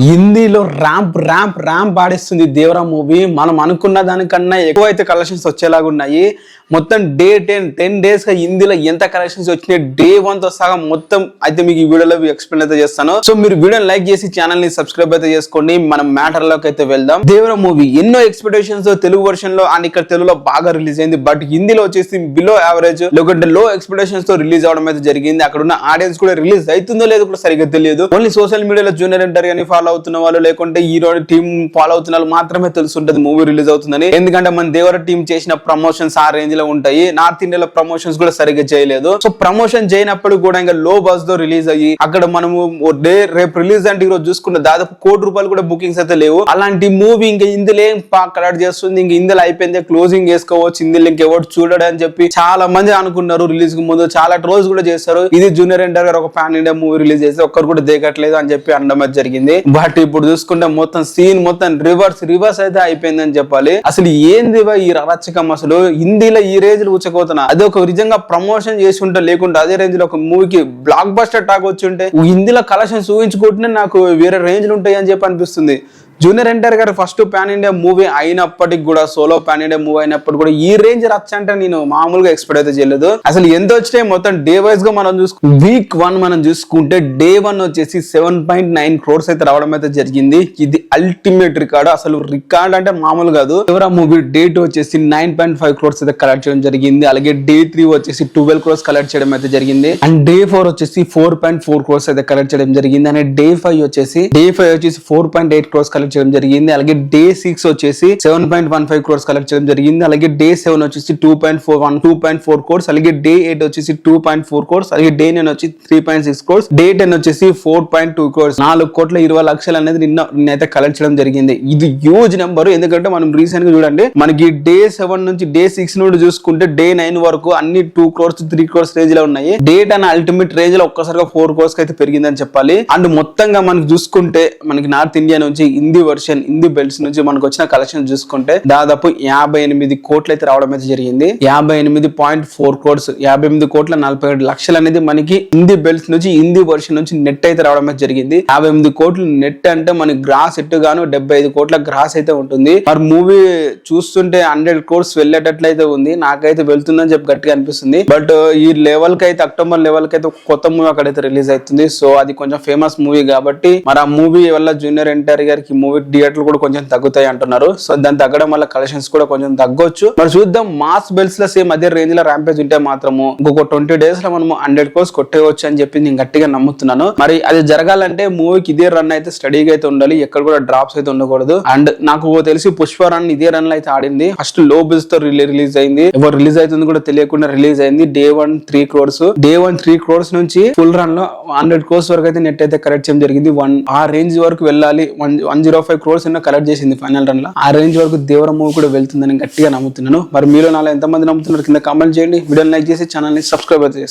హిందీలో ramp ramp ramp ఆడిస్తుంది Devara movie. మనం అనుకున్న దానికన్నా ఎక్కువ అయితే కలెక్షన్స్ వచ్చేలాగా ఉన్నాయి. మొత్తం డే 10 days గా హిందీలో ఎంత కలెక్షన్స్ వచ్చినాయి డే 1 తో సహా మొత్తం అయితే మీకు ఈ వీడియోలో ఎక్స్ప్లెయిన్ అయితే చేస్తాను. సో మీరు వీడియోని లైక్ చేసి ఛానల్ ని సబ్స్క్రైబ్ అయితే చేసుకోండి. మనం మ్యాటర్ లోకి అయితే వెళ్దాం. దేవరా మూవీ ఎన్నో ఎక్స్పెక్టేషన్స్ తెలుగు వర్షన్ లో అండ్ ఇక్కడ తెలుగులో బాగా రిలీజ్ అయింది. బట్ హిందీలో వచ్చేసి బిలో యావరేజ్ లేకుంటే లో ఎక్స్పెక్టేషన్స్ తో రిలీజ్ అవడం అయితే జరిగింది. అక్కడ ఉన్న ఆడియన్స్ కూడా రిలీజ్ అవుతుందో లేదో కూడా సరిగ్గా తెలియదు. ఓన్లీ సోషల్ మీడియాలో జూనియర్ ఎన్టీఆర్ గాని ఫాలో అవుతున్న వాళ్ళు లేకుంటే హీరో టీమ్ ఫాలో అవుతున్న వాళ్ళు మాత్రమే తెలుసుంటది మూవీ రిలీజ్ అవుతుందని. ఎందుకంటే మన దేవర టీం చేసిన ప్రమోషన్స్ ఆ రేంజ్ లో ఉంటాయి. నార్త్ ఇండియాలో ప్రమోషన్స్ కూడా సరిగ్గా చేయలేదు. సో ప్రమోషన్ చేయనప్పుడు కూడా ఇంకా లో బస్ తో రిలీజ్ అయ్యి అక్కడ మనము రేపు రిలీజ్ అంటే ఈరోజు చూసుకుంటే దాదాపు ₹1,00,00,000 కూడా బుకింగ్స్ అయితే లేవు. అలాంటి మూవీ ఇంకా ఇందులో ఏం కలెక్ట్ చేస్తుంది, ఇంక ఇందులో అయిపోయింది క్లోజింగ్ చేసుకోవచ్చు, ఇందులో ఇంకెవరు చూడడం అని చెప్పి చాలా మంది అనుకున్నారు. రిలీజ్ కు ముందు చాలా ట్రోల్స్ కూడా చేశారు. ఇది జూనియర్ ఎన్టీఆర్ గారు ఒక పాన్ ఇండియా మూవీ రిలీజ్ చేస్తే ఒక్కరు కూడా దిగట్లేదు అని చెప్పి అనడం అయితే జరిగింది. బట్ ఇప్పుడు చూసుకుంటే మొత్తం సీన్ మొత్తం రివర్స్ అయితే అయిపోయిందని చెప్పాలి. అసలు ఏంది ఈ అరాచకం, అసలు హిందీలో ఈ రేంజ్ లో ఉచ్చకోతున్నా అది ఒక నిజంగా ప్రమోషన్ చేసి ఉంటే లేకుంటే అదే రేంజ్ లో ఒక మూవీకి బ్లాక్ బస్టర్ టాక్ వచ్చి ఉంటే హిందీలో కలెక్షన్స్ ఊహించుకుంటేనే నాకు వేరే రేంజ్ లో ఉంటాయి అని చెప్పి అనిపిస్తుంది. జూనియర్ ఎన్టీఆర్ గారు ఫస్ట్ పాన్ ఇండియా మూవీ అయినప్పటికి కూడా సోలో పాన్ ఇండియా మూవీ అయినప్పటికి కూడా ఈ రేంజ్ రచ్చ అంటే నేను మామూలుగా ఎక్స్పెక్ట్ అయితే చేయలేదు. అసలు ఎంత వచ్చినాయి మొత్తం డే వైజ్ గా మనం వీక్ 1 మనం చూసుకుంటే డే 1 వచ్చేసి 7.9 crores అయితే రావడం అయితే జరిగింది. ఇది అల్టిమేట్ రికార్డు, అసలు రికార్డ్ అంటే మామూలు కాదు. ఎవరా మూవీ డే 2 వచ్చేసి 9.5 crores అయితే కలెక్ట్ చేయడం జరిగింది. అలాగే డే 3 వచ్చేసి 12 crores కలెక్ట్ చేయడం అయితే జరిగింది. అండ్ డే 4 వచ్చేసి 4.4 crores అయితే కలెక్ట్ చేయడం జరిగింది. అండ్ డే 5 వచ్చేసి 4.8 crores కలెక్ట్ చేయడం జరిగింది. అలాగే డే 6 వచ్చేసి 7.15 crores కలెక్ట్ చేయడం జరిగింది. అలాగే డే 7 వచ్చేసి 2.4 crores. అలాగే డే 8 వచ్చేసి 2.4 crores. అలాగే డే 9 వచ్చి 3.6 crores. డే 10 వచ్చేసి 4.2 crores. 4,20,00,000 అనేది నిన్నైతే కలెక్ట్ చేయడం జరిగింది. ఇది హ్యూజ్ నెంబర్. ఎందుకంటే మనం రీసెంట్ గా చూడండి మనకి డే 7 నుంచి డే 6 నుండి చూసుకుంటే డే 9 వరకు అన్ని 2 crores 3 crores రేంజ్ లో ఉన్నాయి. డే 10 అల్టిమేట్ రేంజ్ లో ఒక్కసారిగా 4 crores అయితే పెరిగిందని చెప్పాలి. అండ్ మొత్తంగా మనకి చూసుకుంటే మనకి నార్త్ ఇండియా నుంచి హిందీ బెల్ట్స్ నుంచి మనకు వచ్చిన కలెక్షన్ చూసుకుంటే దాదాపు 58 కోట్లు అయితే రావడం అయితే జరిగింది. 58.4 crores 58,47,00,000 అనేది మనకి హిందీ బెల్ట్స్ నుంచి హిందీ వర్షన్ నుంచి నెట్ అయితే రావడం అయితే జరిగింది. 58 కోట్లు నెట్ అంటే మనకి గ్రాస్ ఎట్టు గాను 75 కోట్ల గ్రాస్ అయితే ఉంటుంది. మరి మూవీ చూస్తుంటే 100 crores వెళ్ళేటట్లయితే ఉంది. నాకైతే వెళ్తుందని చెప్పి గట్టిగా అనిపిస్తుంది. బట్ ఈ లెవెల్ కి అయితే అక్టోబర్ లెవెల్ కి అయితే కొత్త మూవీ అక్కడైతే రిలీజ్ అవుతుంది. సో అది కొంచెం ఫేమస్ మూవీ కాబట్టి మరి ఆ మూవీ వల్ల జూనియర్ ఎన్టీఆర్ గారికి మూవీ థియేటర్లు కూడా కొంచెం తగ్గుతాయి అంటున్నారు. సో దాన్ని తగ్గడం వల్ల కలెక్షన్స్ కూడా కొంచెం తగ్గొచ్చు. మరి చూద్దాం. మాస్ బెల్ట్స్ లో సేమ్ అదే రేంజ్ లో ర్యాంపేజ్ ఉంటే మాత్రము ఇంకొక 20 days లో మనము 100 crores కొట్టేయవచ్చు అని చెప్పి నేను గట్టిగా నమ్ముతున్నాను. మరి అది జరగాలంటే మూవీకి ఇదే రన్ అయితే స్టడీగా అయితే ఉండాలి, ఎక్కడ కూడా డ్రాప్స్ అయితే ఉండకూడదు. అండ్ నాకు తెలిసి పుష్ప రన్ ఇదే రన్ లో అయితే ఆడింది. ఫస్ట్ లో బిల్స్ తో రిలీజ్ అయింది. ఎవరు రిలీజ్ అవుతుంది కూడా తెలియకుండా రిలీజ్ అయింది. డే 1 3 crores డే 1 3 crores నుంచి ఫుల్ రన్ లో 100 crores వరకు అయితే నెట్ అయితే కరెక్ట్ చేయడం జరిగింది. ఆ రేంజ్ వరకు వెళ్ళాలి. 105 crores కలెక్ట్ చేసింది ఫైనల్ రన్ లో. ఆ రేంజ్ వరకు దేవర మూవీ కూడా వెళ్తుందని గట్టిగా నమ్ముతున్నాను. మరి మీలో నాలో ఎంతమంది నమ్ముతున్నారు కింద కామెంట్ చేయండి. వీడియోని లైక్ చేసి ఛానల్ ని సబ్స్క్రైబ్ అయితే చేసుకోండి.